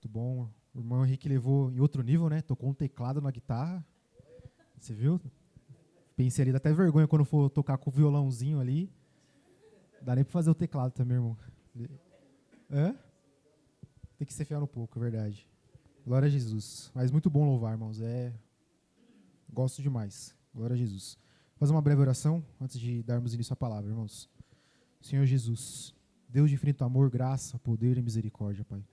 bom. O irmão Henrique levou em outro nível, né? Tocou um teclado na guitarra. Você viu? Pensei ali, dá até vergonha quando for tocar com o violãozinho ali. Dá nem pra fazer o teclado também, irmão. Hã? Tem que ser fiel um pouco, é verdade. Glória a Jesus. Mas muito bom louvar, irmãos. Gosto demais. Glória a Jesus. Vou fazer uma breve oração antes de darmos início à palavra, irmãos. Senhor Jesus, Deus de infinito amor, graça, poder e misericórdia, Pai.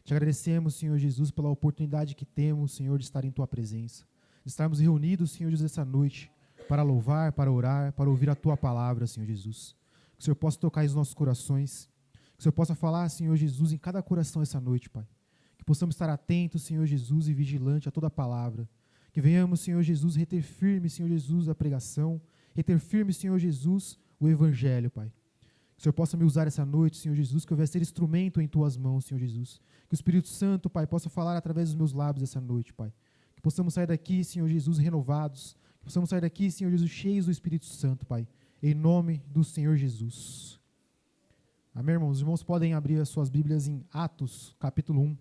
Te agradecemos, Senhor Jesus, pela oportunidade que temos, Senhor, de estar em Tua presença. De estarmos reunidos, Senhor Jesus, essa noite, para louvar, para orar, para ouvir a Tua palavra, Senhor Jesus. Que o Senhor possa tocar os nossos corações. Que o Senhor possa falar, Senhor Jesus, em cada coração essa noite, Pai. Que possamos estar atentos, Senhor Jesus, e vigilantes a toda a palavra. Que venhamos, Senhor Jesus, reter firme, Senhor Jesus, a pregação. Reter firme, Senhor Jesus, o Evangelho, Pai. Que o Senhor possa me usar essa noite, Senhor Jesus, que eu venha ser instrumento em Tuas mãos, Senhor Jesus. Que o Espírito Santo, Pai, possa falar através dos meus lábios essa noite, Pai. Que possamos sair daqui, Senhor Jesus, renovados. Que possamos sair daqui, Senhor Jesus, cheios do Espírito Santo, Pai. Em nome do Senhor Jesus. Amém, irmãos? Os irmãos podem abrir as suas Bíblias em Atos, capítulo 1.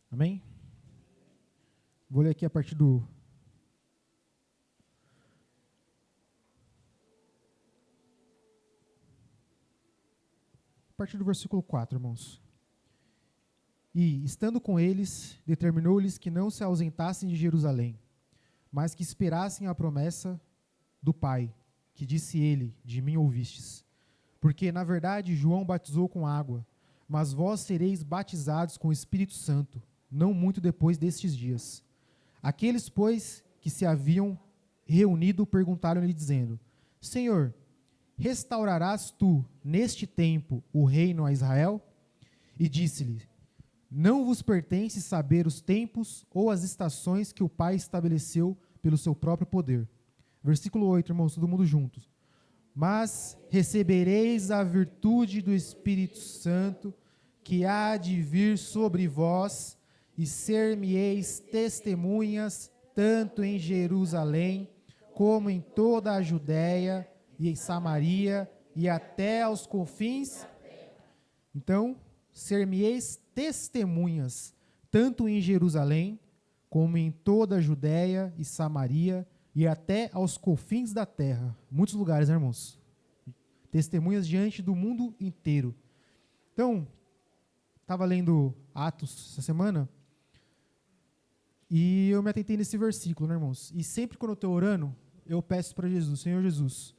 Amém? Vou ler aqui a partir do versículo 4, irmãos. E, estando com eles, determinou-lhes que não se ausentassem de Jerusalém, mas que esperassem a promessa do Pai, que disse ele, de mim ouvistes. Porque, na verdade, João batizou com água, mas vós sereis batizados com o Espírito Santo, não muito depois destes dias. Aqueles, pois, que se haviam reunido, perguntaram-lhe, dizendo: Senhor, restaurarás tu, neste tempo, o reino a Israel? E disse-lhe: Não vos pertence saber os tempos ou as estações que o Pai estabeleceu pelo seu próprio poder. Versículo 8, irmãos, todo mundo juntos. Mas recebereis a virtude do Espírito Santo, que há de vir sobre vós, e ser-me-eis testemunhas, tanto em Jerusalém, como em toda a Judéia e em Samaria, e até aos confins. Então, ser-me-eis testemunhas, tanto em Jerusalém, como em toda a Judéia e Samaria, e até aos confins da terra. Muitos lugares, né, irmãos? Testemunhas diante do mundo inteiro. Então, estava lendo Atos essa semana, e eu me atentei nesse versículo, né, irmãos? E sempre quando eu estou orando, eu peço para Jesus, Senhor Jesus,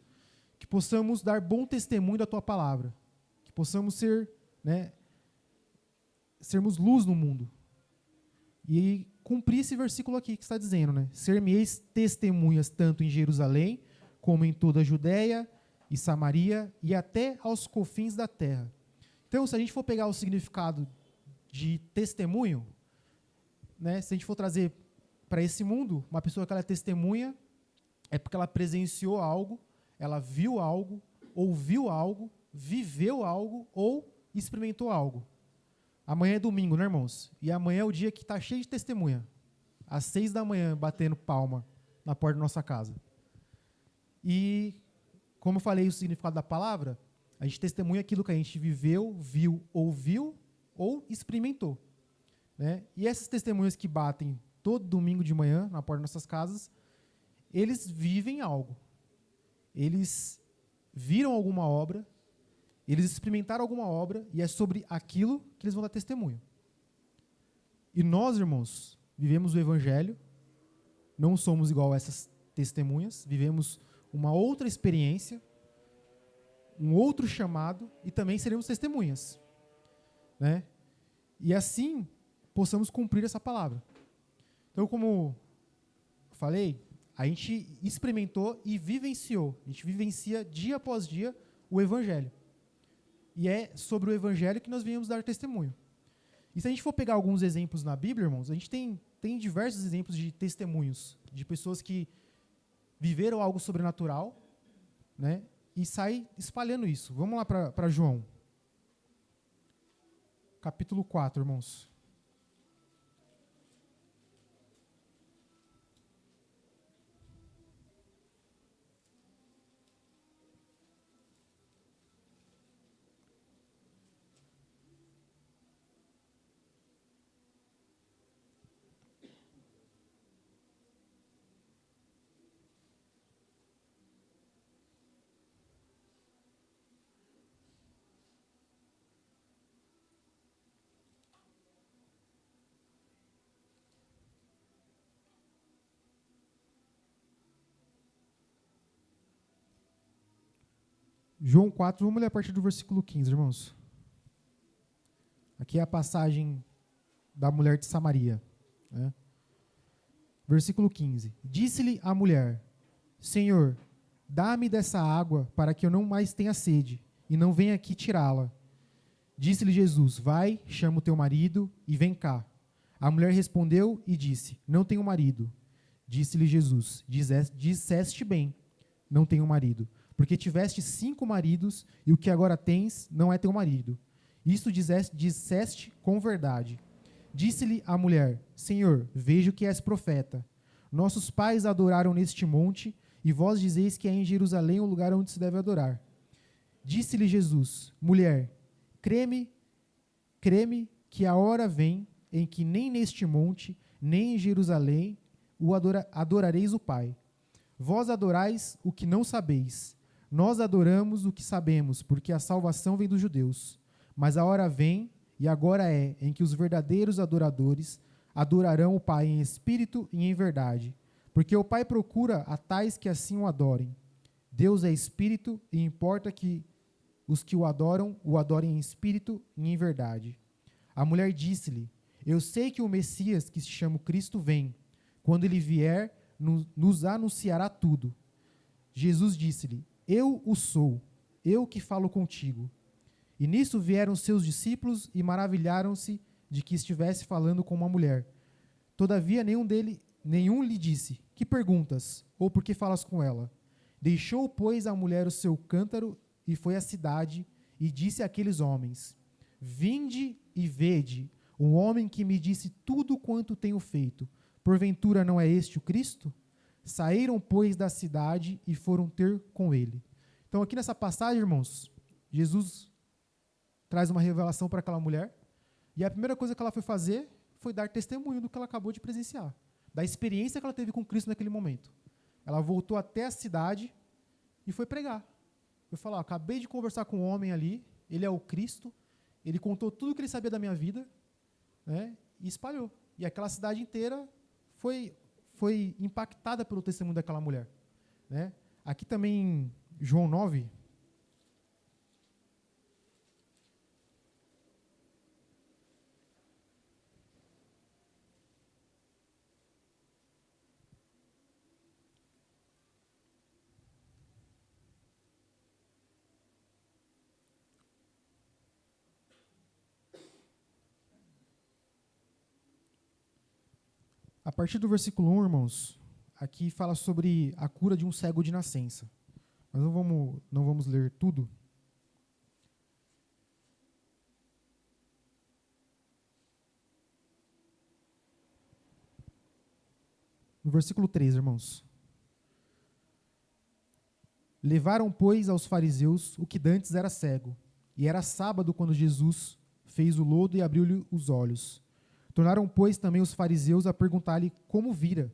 que possamos dar bom testemunho da Tua palavra, que possamos ser, né, sermos luz no mundo. E cumprir esse versículo aqui que está dizendo, né? Ser-me-eis testemunhas tanto em Jerusalém, como em toda a Judéia e Samaria, e até aos confins da terra. Então, se a gente for pegar o significado de testemunho, né, se a gente for trazer para esse mundo, uma pessoa que ela é testemunha, é porque ela presenciou algo, ela viu algo, ouviu algo, viveu algo ou experimentou algo. Amanhã é domingo, né, irmãos? E amanhã é o dia que está cheio de testemunha. Às 6 da manhã, batendo palma na porta da nossa casa. E, como eu falei o significado da palavra, a gente testemunha aquilo que a gente viveu, viu, ouviu ou experimentou. Né? E essas testemunhas que batem todo domingo de manhã na porta das nossas casas, eles vivem algo. Eles viram alguma obra, eles experimentaram alguma obra, e é sobre aquilo que eles vão dar testemunho. E nós, irmãos, vivemos o Evangelho, não somos igual a essas testemunhas, vivemos uma outra experiência, um outro chamado, e também seremos testemunhas. Né? E assim, possamos cumprir essa palavra. Então, como eu falei, a gente experimentou e vivenciou. A gente vivencia dia após dia o Evangelho. E é sobre o Evangelho que nós viemos dar testemunho. E se a gente for pegar alguns exemplos na Bíblia, irmãos, a gente tem diversos exemplos de testemunhos, de pessoas que viveram algo sobrenatural, né, e saem espalhando isso. Vamos lá para João. capítulo 4, irmãos. João 4, vamos ler a partir do versículo 15, irmãos. Aqui é a passagem da mulher de Samaria, né? Versículo 15. Disse-lhe a mulher: Senhor, dá-me dessa água para que eu não mais tenha sede, e não venha aqui tirá-la. Disse-lhe Jesus: Vai, chama o teu marido e vem cá. A mulher respondeu e disse: Não tenho marido. Disse-lhe Jesus: Disseste bem, não tenho marido, porque tiveste 5 maridos, e o que agora tens não é teu marido. Isto disseste com verdade. Disse-lhe a mulher: Senhor, vejo que és profeta. Nossos pais adoraram neste monte, e vós dizeis que é em Jerusalém o lugar onde se deve adorar. Disse-lhe Jesus: Mulher, creme que a hora vem em que nem neste monte, nem em Jerusalém adorareis o Pai. Vós adorais o que não sabeis. Nós adoramos o que sabemos, porque a salvação vem dos judeus. Mas a hora vem, e agora é, em que os verdadeiros adoradores adorarão o Pai em espírito e em verdade. Porque o Pai procura a tais que assim o adorem. Deus é espírito, e importa que os que o adorem em espírito e em verdade. A mulher disse-lhe: Eu sei que o Messias, que se chama Cristo, vem. Quando ele vier, nos anunciará tudo. Jesus disse-lhe: Eu o sou, eu que falo contigo. E nisso vieram seus discípulos e maravilharam-se de que estivesse falando com uma mulher. Todavia nenhum lhe disse: Que perguntas? Ou por que falas com ela? Deixou, pois, a mulher o seu cântaro e foi à cidade e disse àqueles homens: Vinde e vede o homem que me disse tudo quanto tenho feito. Porventura não é este o Cristo? Saíram, pois, da cidade e foram ter com ele. Então, aqui nessa passagem, irmãos, Jesus traz uma revelação para aquela mulher, e a primeira coisa que ela foi fazer foi dar testemunho do que ela acabou de presenciar, da experiência que ela teve com Cristo naquele momento. Ela voltou até a cidade e foi pregar. Foi falar: acabei de conversar com um homem ali, ele é o Cristo, ele contou tudo o que ele sabia da minha vida, né, e espalhou. E aquela cidade inteira foi impactada pelo testemunho daquela mulher, né? Aqui também, João 9, a partir do versículo 1, irmãos, aqui fala sobre a cura de um cego de nascença. Mas não vamos ler tudo. No versículo 3, irmãos. Levaram, pois, aos fariseus o que dantes era cego. E era sábado quando Jesus fez o lodo e abriu-lhe os olhos. Tornaram, pois, também os fariseus a perguntar-lhe como vira.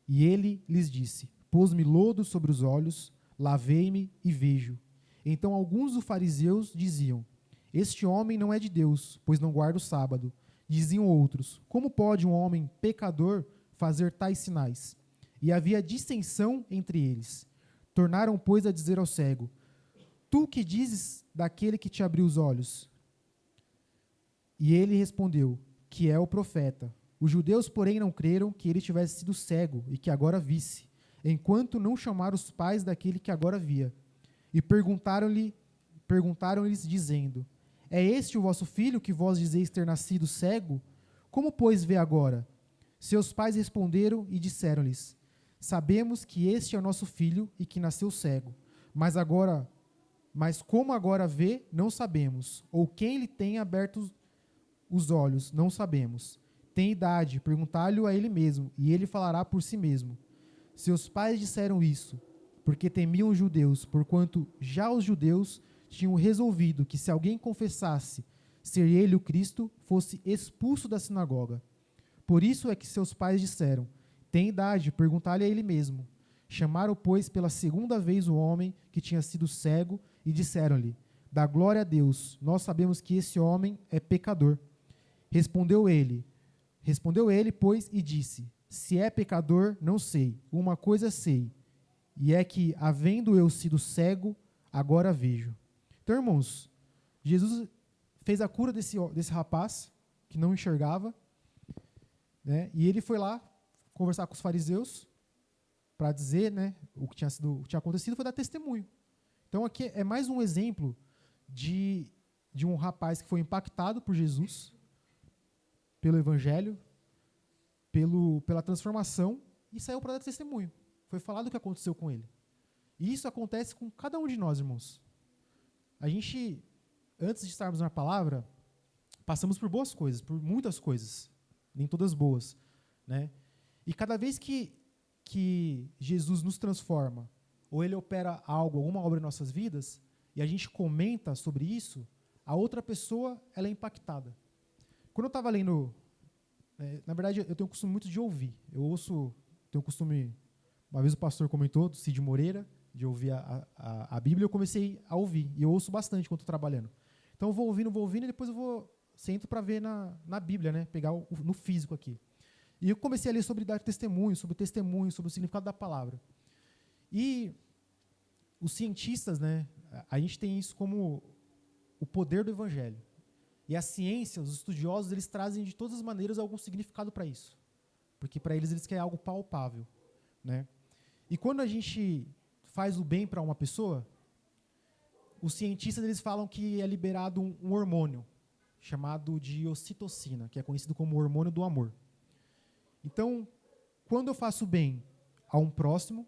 E ele lhes disse: Pôs-me lodo sobre os olhos, lavei-me e vejo. Então alguns dos fariseus diziam: Este homem não é de Deus, pois não guarda o sábado. Diziam outros: Como pode um homem pecador fazer tais sinais? E havia dissensão entre eles. Tornaram, pois, a dizer ao cego: Tu que dizes daquele que te abriu os olhos? E ele respondeu: Que é o profeta. Os judeus, porém, não creram que ele tivesse sido cego e que agora visse, enquanto não chamaram os pais daquele que agora via. E perguntaram-lhes, dizendo: É este o vosso filho que vós dizeis ter nascido cego? Como, pois, vê agora? Seus pais responderam e disseram-lhes: Sabemos que este é o nosso filho e que nasceu cego. Mas como agora vê, não sabemos, ou quem lhe tem aberto os olhos? Não sabemos. Tem idade, perguntai-lhe a ele mesmo, e ele falará por si mesmo. Seus pais disseram isso, porque temiam os judeus, porquanto já os judeus tinham resolvido que se alguém confessasse ser ele o Cristo, fosse expulso da sinagoga. Por isso é que seus pais disseram, tem idade, perguntai-lhe a ele mesmo. Chamaram, pois, pela segunda vez o homem que tinha sido cego, e disseram-lhe, dá glória a Deus, nós sabemos que esse homem é pecador. Respondeu ele, pois, e disse, se é pecador, não sei, uma coisa sei, e é que, havendo eu sido cego, agora vejo. Então, irmãos, Jesus fez a cura desse rapaz, que não enxergava, né, e ele foi lá conversar com os fariseus, para dizer, né, o que tinha acontecido, foi dar testemunho. Então, aqui é mais um exemplo de um rapaz que foi impactado por Jesus, pelo Evangelho, pela transformação, e saiu para dar testemunho. Foi falado o que aconteceu com ele. E isso acontece com cada um de nós, irmãos. A gente, antes de estarmos na palavra, passamos por boas coisas, por muitas coisas, nem todas boas, né? E cada vez que Jesus nos transforma, ou ele opera algo, alguma obra em nossas vidas, e a gente comenta sobre isso, a outra pessoa ela é impactada. Quando eu estava lendo, na verdade eu tenho o costume muito de ouvir. Tenho o costume, uma vez o pastor comentou, do Cid Moreira, de ouvir a Bíblia, eu comecei a ouvir, e eu ouço bastante quando estou trabalhando. Então eu vou ouvindo, e depois sento para ver na Bíblia, né, pegar no físico aqui. E eu comecei a ler sobre dar testemunho, sobre o significado da palavra. E os cientistas, né, a gente tem isso como o poder do Evangelho. E a ciência, os estudiosos, eles trazem de todas as maneiras algum significado para isso. Porque para eles querem algo palpável, né? E quando a gente faz o bem para uma pessoa, os cientistas eles falam que é liberado um hormônio chamado de ocitocina, que é conhecido como o hormônio do amor. Então, quando eu faço bem a um próximo,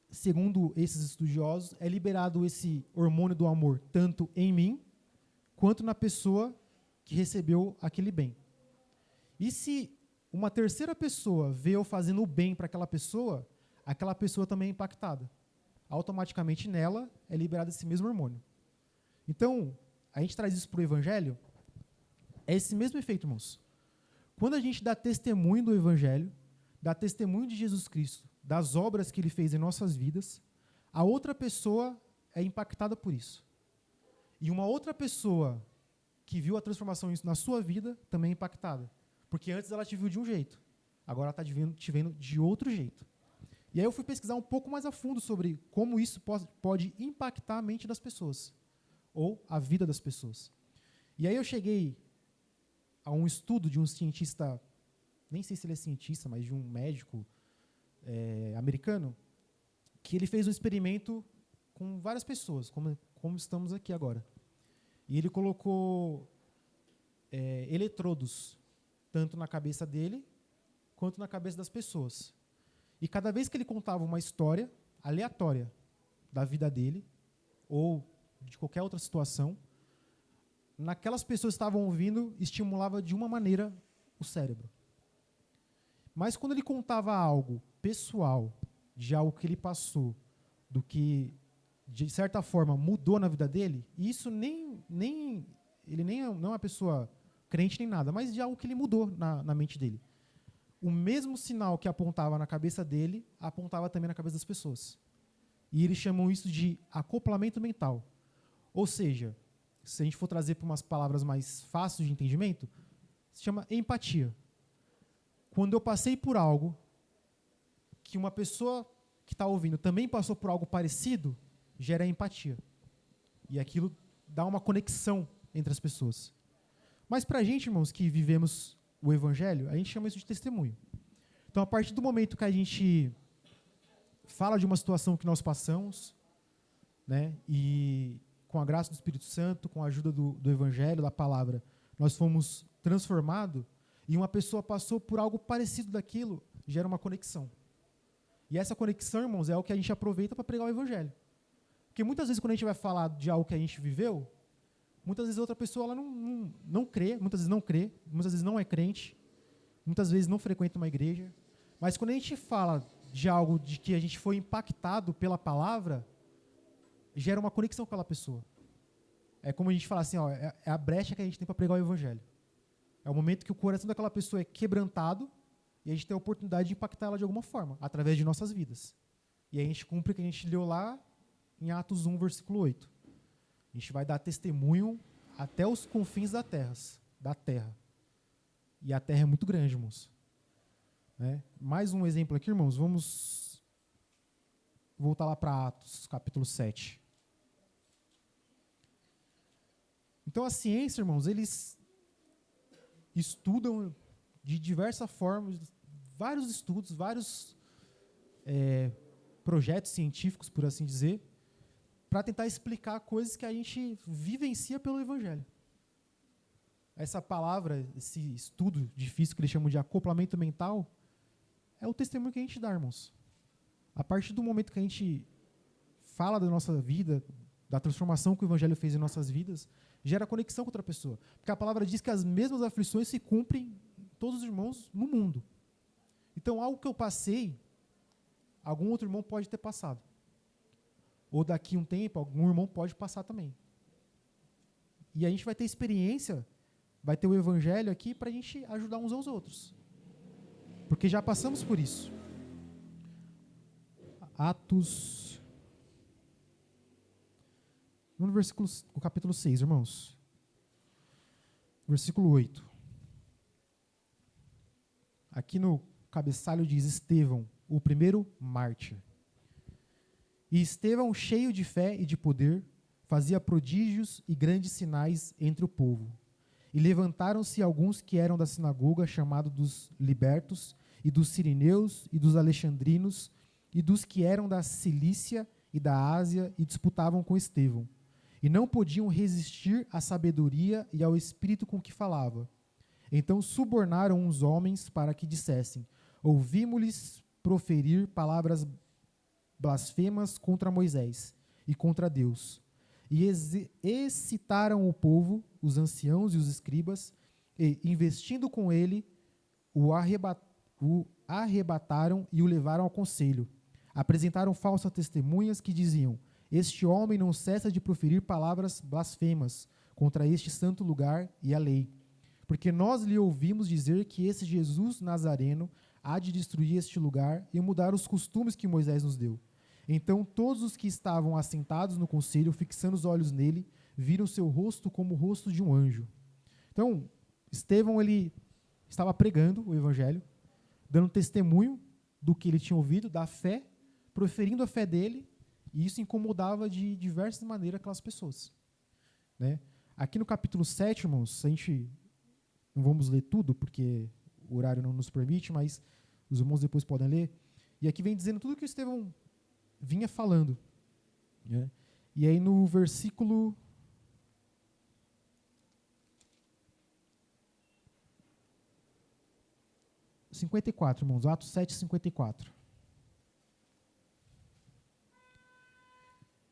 segundo esses estudiosos, é liberado esse hormônio do amor tanto em mim, quanto na pessoa que recebeu aquele bem. E se uma terceira pessoa vê eu fazendo o bem para aquela pessoa também é impactada. Automaticamente nela é liberado esse mesmo hormônio. Então, a gente traz isso para o Evangelho, é esse mesmo efeito, irmãos. Quando a gente dá testemunho do Evangelho, dá testemunho de Jesus Cristo, das obras que ele fez em nossas vidas, a outra pessoa é impactada por isso. E uma outra pessoa que viu a transformação na sua vida também é impactada. Porque antes ela te viu de um jeito, agora ela está te vendo de outro jeito. E aí eu fui pesquisar um pouco mais a fundo sobre como isso pode impactar a mente das pessoas, ou a vida das pessoas. E aí eu cheguei a um estudo de um cientista, nem sei se ele é cientista, mas de um médico americano, que ele fez um experimento com várias pessoas, como estamos aqui agora. E ele colocou eletrodos, tanto na cabeça dele, quanto na cabeça das pessoas. E cada vez que ele contava uma história aleatória da vida dele, ou de qualquer outra situação, naquelas pessoas que estavam ouvindo, estimulava de uma maneira o cérebro. Mas quando ele contava algo pessoal, de algo que ele passou, do que, de certa forma, mudou na vida dele, e isso ele nem é uma pessoa crente nem nada, mas de algo que ele mudou na mente dele. O mesmo sinal que apontava na cabeça dele, apontava também na cabeça das pessoas. E eles chamam isso de acoplamento mental. Ou seja, se a gente for trazer para umas palavras mais fáceis de entendimento, se chama empatia. Quando eu passei por algo que uma pessoa que está ouvindo também passou por algo parecido, gera empatia. E aquilo dá uma conexão entre as pessoas. Mas para a gente, irmãos, que vivemos o Evangelho, a gente chama isso de testemunho. Então, a partir do momento que a gente fala de uma situação que nós passamos, né, e com a graça do Espírito Santo, com a ajuda do Evangelho, da palavra, nós fomos transformados, e uma pessoa passou por algo parecido daquilo, gera uma conexão. E essa conexão, irmãos, é o que a gente aproveita para pregar o Evangelho. Porque muitas vezes, quando a gente vai falar de algo que a gente viveu, Muitas vezes a outra pessoa ela não crê, muitas vezes não crê, muitas vezes não é crente, muitas vezes não frequenta uma igreja. Mas quando a gente fala de algo de que a gente foi impactado pela palavra, gera uma conexão com aquela pessoa. É como a gente fala assim, ó, é a brecha que a gente tem para pregar o evangelho. É o momento que o coração daquela pessoa é quebrantado e a gente tem a oportunidade de impactar ela de alguma forma, através de nossas vidas. E aí a gente cumpre o que a gente leu lá em Atos 1, versículo 8. A gente vai dar testemunho até os confins da terra. E a terra é muito grande, irmãos. Né? Mais um exemplo aqui, irmãos. Vamos voltar lá para Atos, capítulo 7. Então, a ciência, irmãos, eles estudam de diversas formas, vários estudos, vários projetos científicos, por assim dizer, para tentar explicar coisas que a gente vivencia pelo Evangelho. Essa palavra, esse estudo difícil que eles chamam de acoplamento mental, é o testemunho que a gente dá, irmãos. A partir do momento que a gente fala da nossa vida, da transformação que o Evangelho fez em nossas vidas, gera conexão com outra pessoa. Porque a palavra diz que as mesmas aflições se cumprem em todos os irmãos no mundo. Então, algo que eu passei, algum outro irmão pode ter passado. Ou daqui a um tempo, algum irmão pode passar também. E a gente vai ter experiência, vai ter o Evangelho aqui para a gente ajudar uns aos outros. Porque já passamos por isso. Atos... No capítulo 6, irmãos. Versículo 8. Aqui no cabeçalho diz Estevão, o primeiro mártir. E Estevão, cheio de fé e de poder, fazia prodígios e grandes sinais entre o povo. E levantaram-se alguns que eram da sinagoga, chamados dos libertos, e dos sirineus, e dos alexandrinos, e dos que eram da Cilícia e da Ásia, e disputavam com Estevão. E não podiam resistir à sabedoria e ao espírito com que falava. Então subornaram uns homens para que dissessem: ouvimos-lhes proferir palavras blasfemas contra Moisés e contra Deus. E excitaram o povo, os anciãos e os escribas, e, investindo com ele, o arrebataram e o levaram ao conselho. Apresentaram falsas testemunhas que diziam: este homem não cessa de proferir palavras blasfemas contra este santo lugar e a lei. Porque nós lhe ouvimos dizer que esse Jesus Nazareno há de destruir este lugar e mudar os costumes que Moisés nos deu. Então todos os que estavam assentados no conselho, fixando os olhos nele, viram seu rosto como o rosto de um anjo. Então, Estevão, ele estava pregando o evangelho, dando testemunho do que ele tinha ouvido, da fé, proferindo a fé dele, e isso incomodava de diversas maneiras aquelas pessoas. Né? Aqui no capítulo 7, irmãos, a gente não vamos ler tudo, porque o horário não nos permite, mas os irmãos depois podem ler. E aqui vem dizendo tudo o que Estevão vinha falando. Né? E aí no versículo 54, irmãos, Atos 7, 54.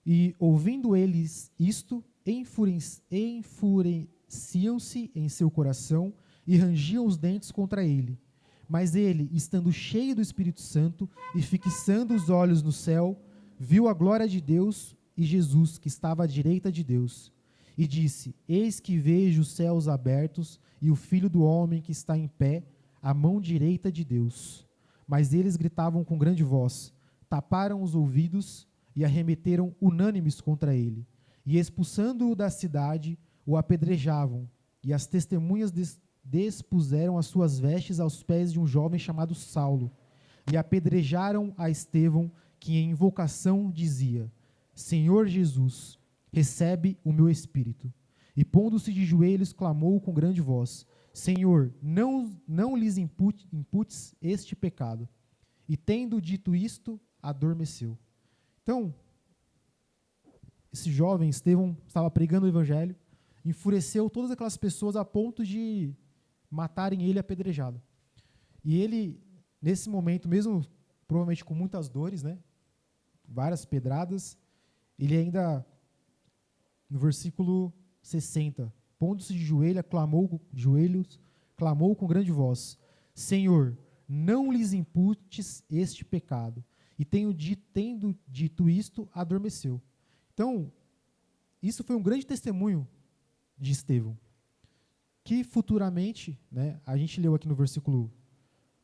E, ouvindo eles isto, enfureciam-se em seu coração e rangiam os dentes contra ele. Mas ele, estando cheio do Espírito Santo e fixando os olhos no céu, viu a glória de Deus e Jesus, que estava à direita de Deus. E disse: eis que vejo os céus abertos e o Filho do Homem que está em pé, à mão direita de Deus. Mas eles gritavam com grande voz, taparam os ouvidos e arremeteram unânimes contra ele. E expulsando-o da cidade, o apedrejavam. E as testemunhas despuseram as suas vestes aos pés de um jovem chamado Saulo. E apedrejaram a Estevão, que em invocação dizia: Senhor Jesus, recebe o meu espírito. E pondo-se de joelhos, clamou com grande voz: Senhor, não lhes imputes este pecado. E tendo dito isto, adormeceu. Então, esse jovem, Estevão, estava pregando o evangelho, enfureceu todas aquelas pessoas a ponto de matarem ele apedrejado. E ele, nesse momento, mesmo provavelmente com muitas dores, né, várias pedradas, ele ainda, no versículo 60. Pondo-se de joelhos, clamou com grande voz: Senhor, não lhes imputes este pecado. E tendo dito isto, adormeceu. Então, isso foi um grande testemunho de Estevão, que futuramente, né, a gente leu aqui no versículo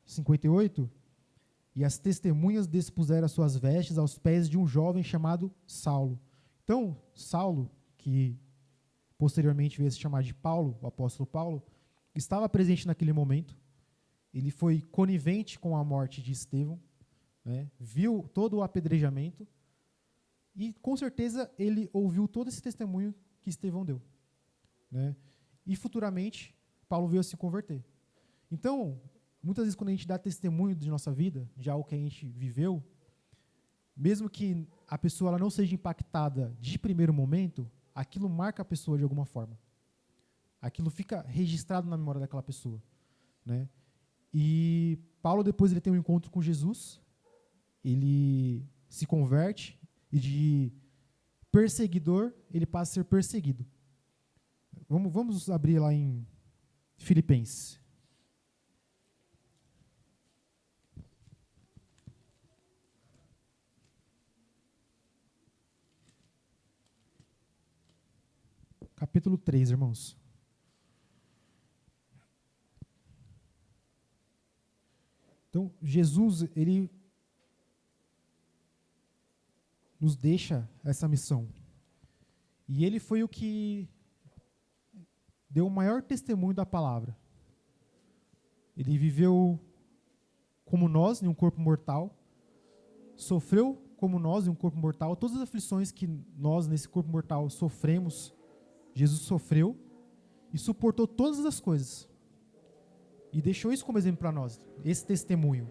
58, e as testemunhas dispuseram as suas vestes aos pés de um jovem chamado Saulo. Então, Saulo, que posteriormente veio se chamar de Paulo, o apóstolo Paulo, estava presente naquele momento. Ele foi conivente com a morte de Estevão, né, viu todo o apedrejamento e, com certeza, ele ouviu todo esse testemunho que Estevão deu, né? E, futuramente, Paulo veio a se converter. Então, muitas vezes, quando a gente dá testemunho de nossa vida, de algo que a gente viveu, mesmo que a pessoa ela não seja impactada de primeiro momento, aquilo marca a pessoa de alguma forma. Aquilo fica registrado na memória daquela pessoa, né? E Paulo, depois, ele tem um encontro com Jesus, ele se converte e de perseguidor ele passa a ser perseguido. Vamos abrir lá em Filipenses. Capítulo 3, irmãos. Então, Jesus, ele nos deixa essa missão. E ele foi o que deu o maior testemunho da palavra. Ele viveu como nós, em um corpo mortal, sofreu como nós, em um corpo mortal, todas as aflições que nós, nesse corpo mortal, sofremos, Jesus sofreu e suportou todas as coisas. E deixou isso como exemplo para nós, esse testemunho.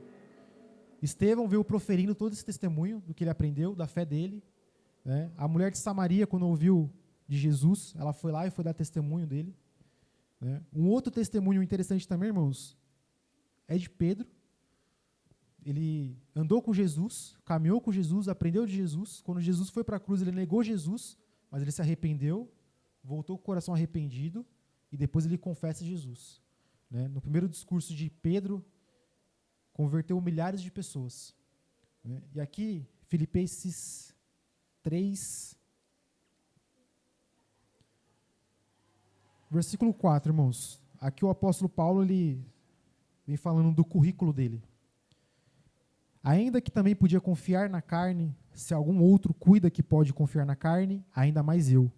Estevão veio proferindo todo esse testemunho do que ele aprendeu, da fé dele, né? A mulher de Samaria, quando ouviu de Jesus, ela foi lá e foi dar testemunho dele, né? Um outro testemunho interessante também, irmãos, é de Pedro. Ele andou com Jesus, caminhou com Jesus, aprendeu de Jesus. Quando Jesus foi para a cruz, ele negou Jesus, mas ele se arrependeu, voltou com o coração arrependido e depois ele confessa Jesus, né? No primeiro discurso de Pedro, converteu milhares de pessoas, né? E aqui, Filipenses 3, versículo 4, irmãos. Aqui o apóstolo Paulo ele vem falando do currículo dele. Ainda que também podia confiar na carne, se algum outro cuida que pode confiar na carne, ainda mais eu.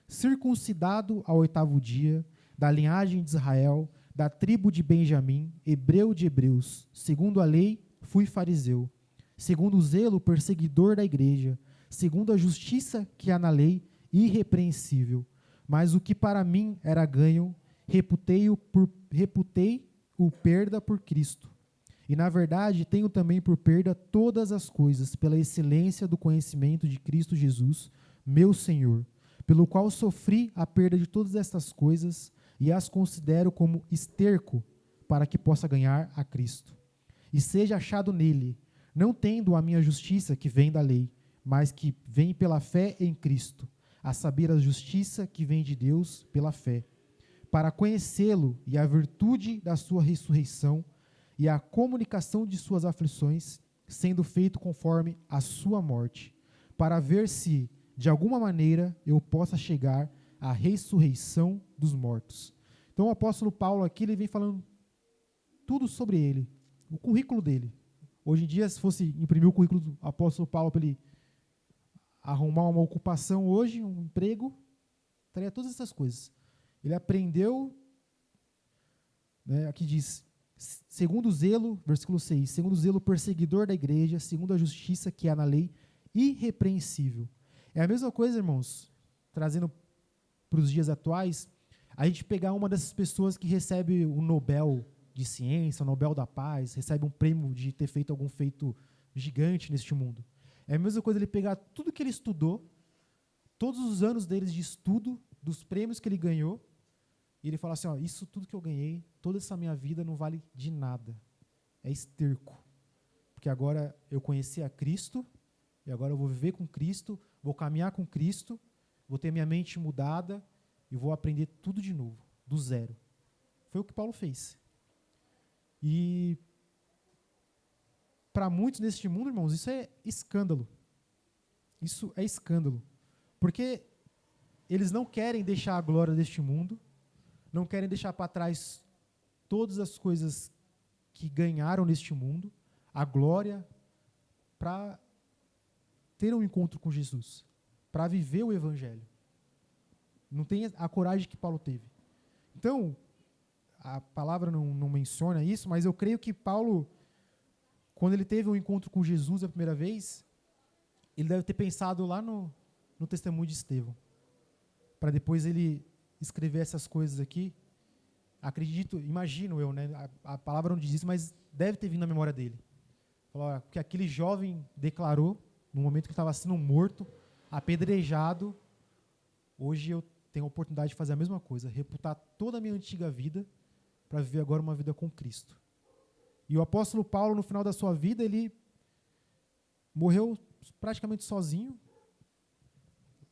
Circuncidado ao 8º dia, da linhagem de Israel, da tribo de Benjamim, hebreu de hebreus, segundo a lei, fui fariseu, segundo o zelo, perseguidor da igreja, segundo a justiça que há na lei, irrepreensível. Mas o que para mim era ganho, reputei-o perda por Cristo. E, na verdade, tenho também por perda todas as coisas, pela excelência do conhecimento de Cristo Jesus, meu Senhor, pelo qual sofri a perda de todas estas coisas e as considero como esterco para que possa ganhar a Cristo. E seja achado nele, não tendo a minha justiça que vem da lei, mas que vem pela fé em Cristo, a saber a justiça que vem de Deus pela fé, para conhecê-lo e a virtude da sua ressurreição e a comunicação de suas aflições, sendo feito conforme a sua morte, para ver se, de alguma maneira, eu possa chegar à ressurreição dos mortos. Então o apóstolo Paulo aqui ele vem falando tudo sobre ele, o currículo dele. Hoje em dia, se fosse imprimir o currículo do apóstolo Paulo para ele arrumar uma ocupação hoje, um emprego, estaria todas essas coisas. Ele aprendeu, né, aqui diz, segundo o zelo, versículo 6, segundo o zelo perseguidor da igreja, segundo a justiça que há na lei, irrepreensível. É a mesma coisa, irmãos, trazendo para os dias atuais, a gente pegar uma dessas pessoas que recebe o Nobel de Ciência, o Nobel da Paz, recebe um prêmio de ter feito algum feito gigante neste mundo. É a mesma coisa ele pegar tudo que ele estudou, todos os anos deles de estudo, dos prêmios que ele ganhou, e ele fala assim, ó, isso tudo que eu ganhei, toda essa minha vida não vale de nada. É esterco. Porque agora eu conheci a Cristo, e agora eu vou viver com Cristo, vou caminhar com Cristo, vou ter minha mente mudada, e vou aprender tudo de novo, do zero. Foi o que Paulo fez. E para muitos neste mundo, irmãos, isso é escândalo. Isso é escândalo. Porque eles não querem deixar a glória deste mundo, não querem deixar para trás todas as coisas que ganharam neste mundo, a glória, para ter um encontro com Jesus, para viver o Evangelho. Não tem a coragem que Paulo teve. Então, a palavra não menciona isso, mas eu creio que Paulo, quando ele teve um encontro com Jesus a primeira vez, ele deve ter pensado lá no testemunho de Estevão, para depois ele escrever essas coisas aqui. Acredito, imagino eu, né? A palavra não diz isso, mas deve ter vindo na memória dele. Falou, que aquele jovem declarou, no momento que estava sendo morto, apedrejado, hoje eu tenho a oportunidade de fazer a mesma coisa, reputar toda a minha antiga vida para viver agora uma vida com Cristo. E o apóstolo Paulo, no final da sua vida, ele morreu praticamente sozinho.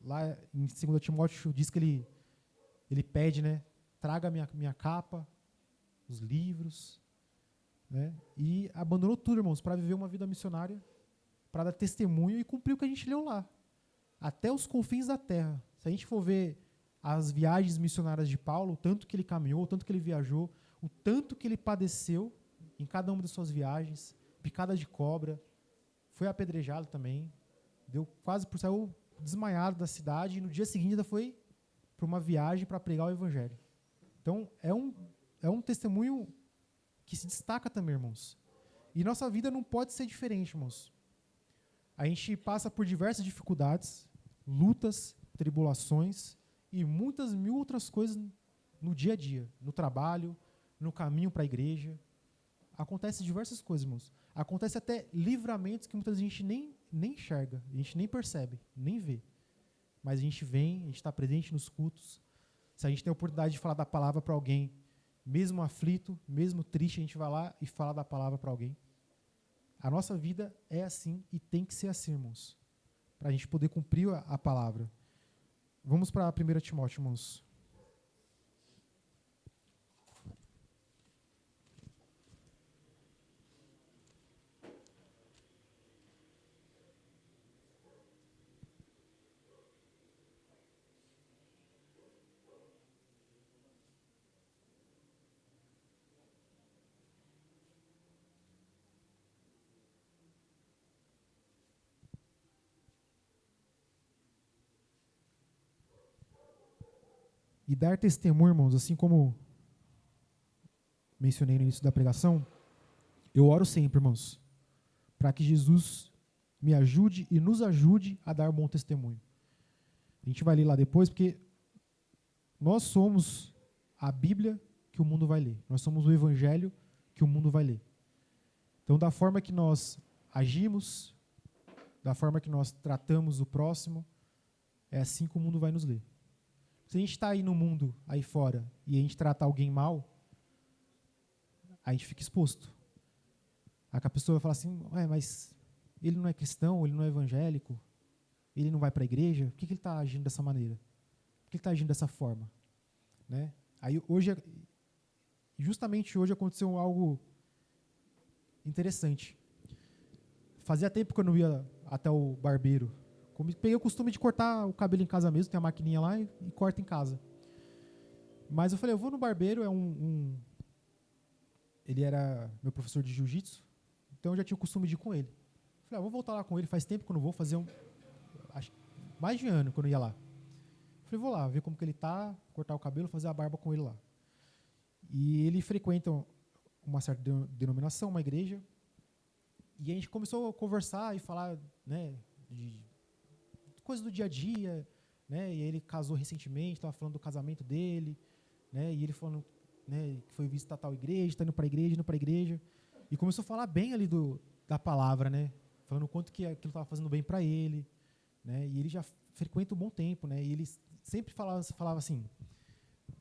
Lá em 2 Timóteo diz que ele pede, né, traga minha capa, os livros, né, e abandonou tudo, irmãos, para viver uma vida missionária, para dar testemunho e cumprir o que a gente leu lá, até os confins da terra. Se a gente for ver as viagens missionárias de Paulo, o tanto que ele caminhou, o tanto que ele viajou, o tanto que ele padeceu em cada uma das suas viagens, picada de cobra, foi apedrejado também, saiu desmaiado da cidade e no dia seguinte ainda foi para uma viagem para pregar o Evangelho. Então, é um testemunho que se destaca também, irmãos. E nossa vida não pode ser diferente, irmãos. A gente passa por diversas dificuldades, lutas, tribulações e muitas mil outras coisas no dia a dia, no trabalho, no caminho para a igreja. Acontecem diversas coisas, irmãos. Acontece até livramentos que muitas vezes a gente nem enxerga, a gente nem percebe, nem vê. Mas a gente vem, a gente está presente nos cultos. Se a gente tem a oportunidade de falar da palavra para alguém, mesmo aflito, mesmo triste, a gente vai lá e fala da palavra para alguém. A nossa vida é assim e tem que ser assim, irmãos, para a gente poder cumprir a palavra. Vamos para 1 Timóteo, irmãos. E dar testemunho, irmãos, assim como mencionei no início da pregação, eu oro sempre, irmãos, para que Jesus me ajude e nos ajude a dar bom testemunho. A gente vai ler lá depois, porque nós somos a Bíblia que o mundo vai ler. Nós somos o Evangelho que o mundo vai ler. Então, da forma que nós agimos, da forma que nós tratamos o próximo, é assim que o mundo vai nos ler. Se a gente está aí no mundo, aí fora, e a gente trata alguém mal, a gente fica exposto. Aí a pessoa vai falar assim, mas ele não é cristão, ele não é evangélico, ele não vai para a igreja, por que ele está agindo dessa maneira? Por que ele está agindo dessa forma? Né? Aí justamente hoje aconteceu algo interessante. Fazia tempo que eu não ia até o barbeiro. Peguei o costume de cortar o cabelo em casa mesmo, tem a maquininha lá e corta em casa. Mas eu falei, eu vou no barbeiro, ele era meu professor de jiu-jitsu, então eu já tinha o costume de ir com ele. Falei, vou voltar lá com ele, faz tempo que eu não vou, mais de ano que eu não ia lá. Falei, vou lá, ver como que ele tá, cortar o cabelo, fazer a barba com ele lá. E ele frequenta uma certa denominação, uma igreja, e a gente começou a conversar e falar, né, de coisas do dia a dia, né, e ele casou recentemente, estava falando do casamento dele, né, e ele falando, né, que foi visitar tal igreja, está indo para a igreja, e começou a falar bem ali da palavra, né, falando o quanto que aquilo estava fazendo bem para ele, né, e ele já frequenta um bom tempo, né, e ele sempre falava assim,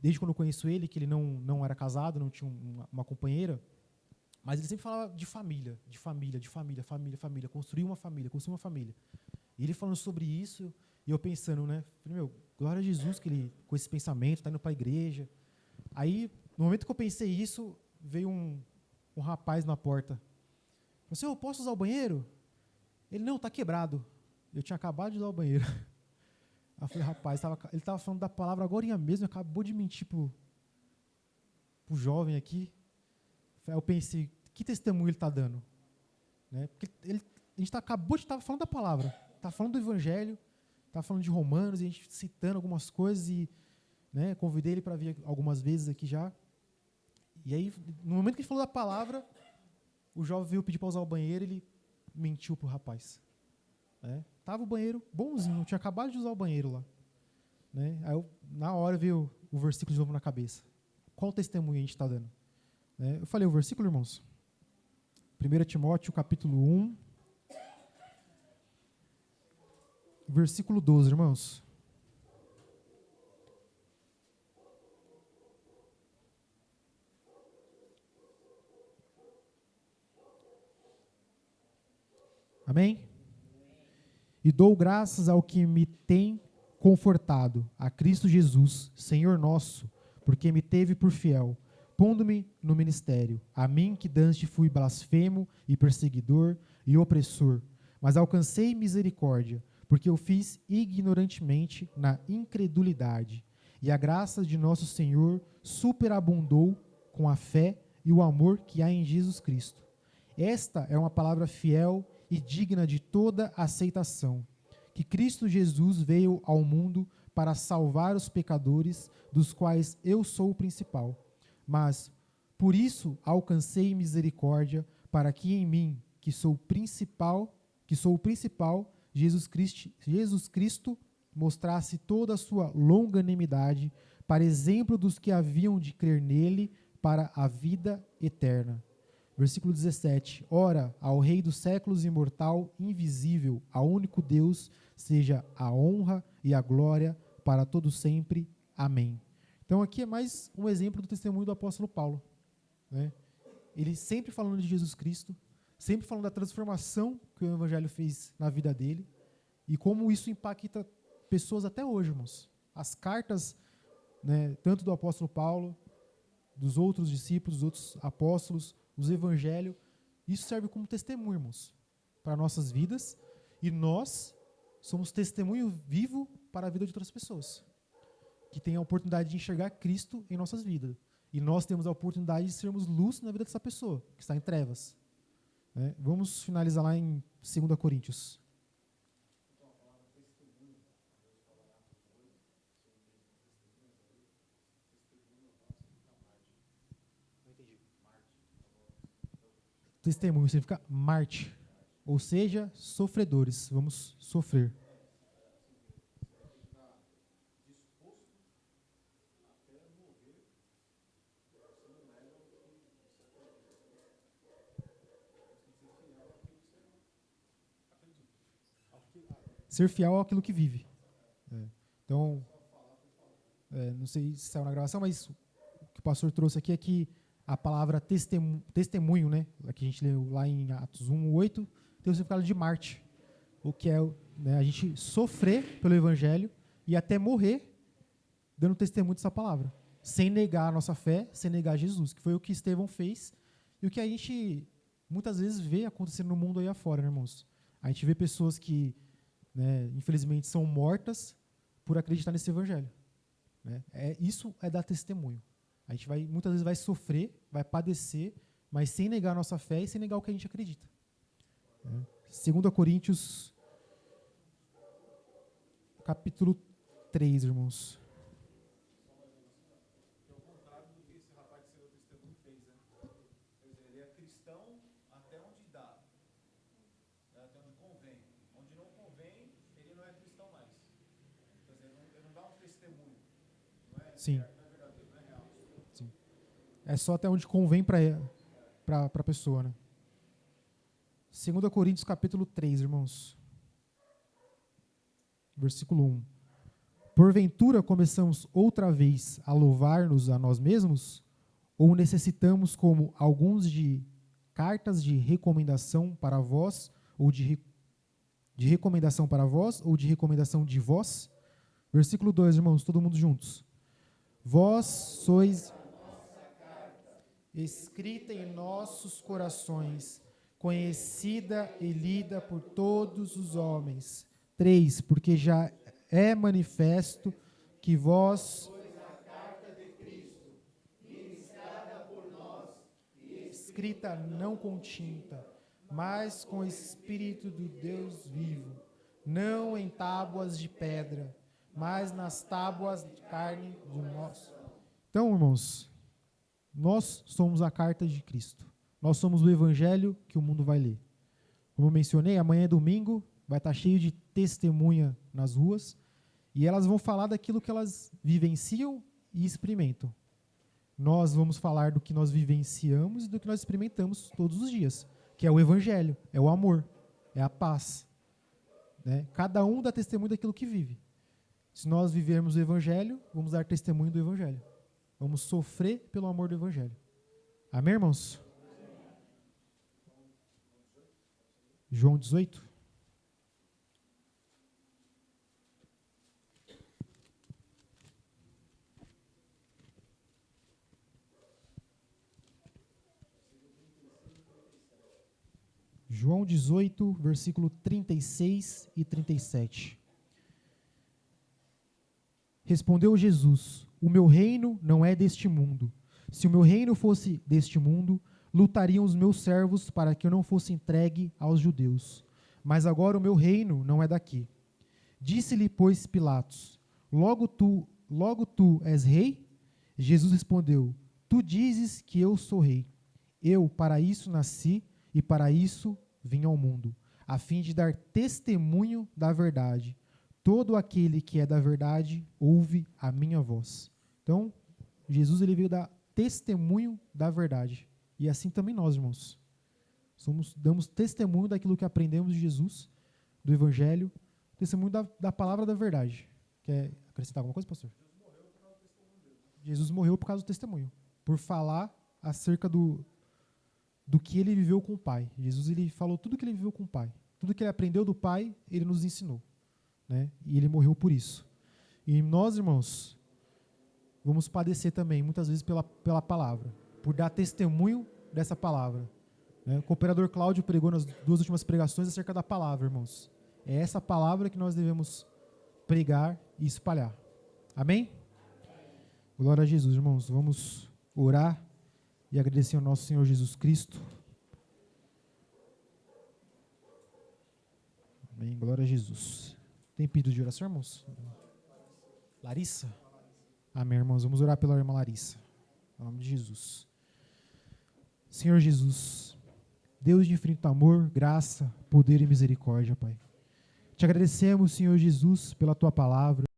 desde quando eu conheço ele, que ele não era casado, não tinha uma companheira, mas ele sempre falava de família, construir uma família. E ele falando sobre isso, E eu pensando, né? Falei, glória a Jesus que ele, com esse pensamento, está indo para a igreja. Aí, no momento que eu pensei isso, veio um rapaz na porta. Falei assim, eu posso usar o banheiro? Ele, não, está quebrado. Eu tinha acabado de usar o banheiro. Aí eu falei, rapaz, ele estava falando da palavra agora mesmo, acabou de mentir pro jovem aqui. Aí eu pensei, que testemunho ele está dando? Né? Porque a gente acabou de estar falando da palavra, está falando do evangelho, está falando de Romanos, e a gente citando algumas coisas, e né, convidei ele para vir algumas vezes aqui já. E aí, no momento que a gente falou da palavra, o jovem veio pedir para usar o banheiro, ele mentiu pro rapaz. Né? Tava o banheiro bonzinho, eu tinha acabado de usar o banheiro lá. Né? Aí na hora veio o versículo de novo na cabeça. Qual testemunho a gente está dando? Né? Eu falei o versículo, irmãos? 1 Timóteo, capítulo 1, versículo 12, irmãos. Amém? E dou graças ao que me tem confortado, a Cristo Jesus, Senhor nosso, porque me teve por fiel, pondo-me no ministério, a mim que dantes fui blasfemo e perseguidor e opressor, mas alcancei misericórdia, porque eu fiz ignorantemente na incredulidade, e a graça de nosso Senhor superabundou com a fé e o amor que há em Jesus Cristo. Esta é uma palavra fiel e digna de toda aceitação, que Cristo Jesus veio ao mundo para salvar os pecadores, dos quais eu sou o principal. Mas, por isso, alcancei misericórdia, para que em mim, que sou o principal, Jesus Cristo mostrasse toda a sua longanimidade, para exemplo dos que haviam de crer nele, para a vida eterna. Versículo 17. Ora, ao Rei dos séculos, imortal, invisível, ao único Deus, seja a honra e a glória para todo sempre. Amém. Então aqui é mais um exemplo do testemunho do apóstolo Paulo. Né? Ele sempre falando de Jesus Cristo, sempre falando da transformação que o evangelho fez na vida dele e como isso impacta pessoas até hoje, irmãos. As cartas, né, tanto do apóstolo Paulo, dos outros discípulos, dos outros apóstolos, os evangelhos, isso serve como testemunho, irmãos, para nossas vidas, e nós somos testemunho vivo para a vida de outras pessoas, que têm a oportunidade de enxergar Cristo em nossas vidas, e nós temos a oportunidade de sermos luz na vida dessa pessoa, que está em trevas. Né? Vamos finalizar lá em 2 Coríntios. Testemunho significa Marte, ou seja, sofredores. Vamos sofrer. Ser fiel àquilo que vive. Então, não sei se saiu na gravação, mas o que o pastor trouxe aqui é que a palavra testemunho, né, que a gente leu lá em Atos 1:8, tem o significado de Marte, o que é, né, a gente sofrer pelo evangelho e até morrer dando testemunho dessa palavra, sem negar a nossa fé, sem negar Jesus, que foi o que Estevão fez e o que a gente muitas vezes vê acontecendo no mundo aí afora, né, irmãos? A gente vê pessoas que, né, infelizmente são mortas por acreditar nesse evangelho. Né? Isso é dar testemunho. A gente muitas vezes vai sofrer, vai padecer, mas sem negar a nossa fé e sem negar o que a gente acredita. 2 Coríntios, capítulo 3, irmãos. É o contrário do que esse rapaz que seu testemunho fez, né? Quer dizer, ele é cristão até onde dá, né? Até onde convém. Onde não convém, ele não é cristão mais. Quer dizer, ele não dá um testemunho. Não é, Sim. Não é verdadeiro, não é real. Sim. É só até onde convém para a pessoa, né? 2 Coríntios, capítulo 3, irmãos. Versículo 1. Porventura começamos outra vez a louvar-nos a nós mesmos? Ou necessitamos, como alguns, de cartas de recomendação para vós, ou de De recomendação para vós ou de recomendação de vós? Versículo 2, irmãos, todo mundo juntos. Vós sois escrita em nossos corações, conhecida e lida por todos os homens. 3, porque já é manifesto que vós escrita não com tinta, mas com o Espírito do Deus vivo, não em tábuas de pedra, mas nas tábuas de carne de nós. Então, irmãos, nós somos a carta de Cristo. Nós somos o evangelho que o mundo vai ler. Como eu mencionei, amanhã é domingo, vai estar cheio de testemunha nas ruas, e elas vão falar daquilo que elas vivenciam e experimentam. Nós vamos falar do que nós vivenciamos e do que nós experimentamos todos os dias, que é o evangelho, é o amor, é a paz. Né? Cada um dá testemunho daquilo que vive. Se nós vivermos o evangelho, vamos dar testemunho do evangelho. Vamos sofrer pelo amor do evangelho. Amém, irmãos? João 18. João 18, versículo 36 e 37. Respondeu Jesus: o meu reino não é deste mundo. Se o meu reino fosse deste mundo, lutariam os meus servos para que eu não fosse entregue aos judeus. Mas agora o meu reino não é daqui. Disse-lhe, pois, Pilatos: logo tu és rei? Jesus respondeu: tu dizes que eu sou rei. Eu para isso nasci e para isso vim ao mundo, a fim de dar testemunho da verdade. Todo aquele que é da verdade ouve a minha voz. Então, Jesus ele veio dar testemunho da verdade. E assim também nós, irmãos. Damos testemunho daquilo que aprendemos de Jesus, do Evangelho, testemunho da palavra da verdade. Quer acrescentar alguma coisa, pastor? Jesus morreu por causa do testemunho. Por falar acerca do que ele viveu com o Pai. Jesus ele falou tudo que ele viveu com o Pai. Tudo que ele aprendeu do Pai, ele nos ensinou. Né? E ele morreu por isso. E nós, irmãos, vamos padecer também, muitas vezes, pela palavra. Por dar testemunho dessa palavra. Né? O cooperador Cláudio pregou nas 2 últimas pregações acerca da palavra, irmãos. É essa palavra que nós devemos pregar e espalhar. Amém? Glória a Jesus, irmãos. Vamos orar e agradecer ao nosso Senhor Jesus Cristo. Amém. Glória a Jesus. Tem pedido de oração, irmãos? Larissa? Amém, irmãos. Vamos orar pela irmã Larissa. Em nome de Jesus. Senhor Jesus, Deus de infinito amor, graça, poder e misericórdia, Pai. Te agradecemos, Senhor Jesus, pela Tua palavra.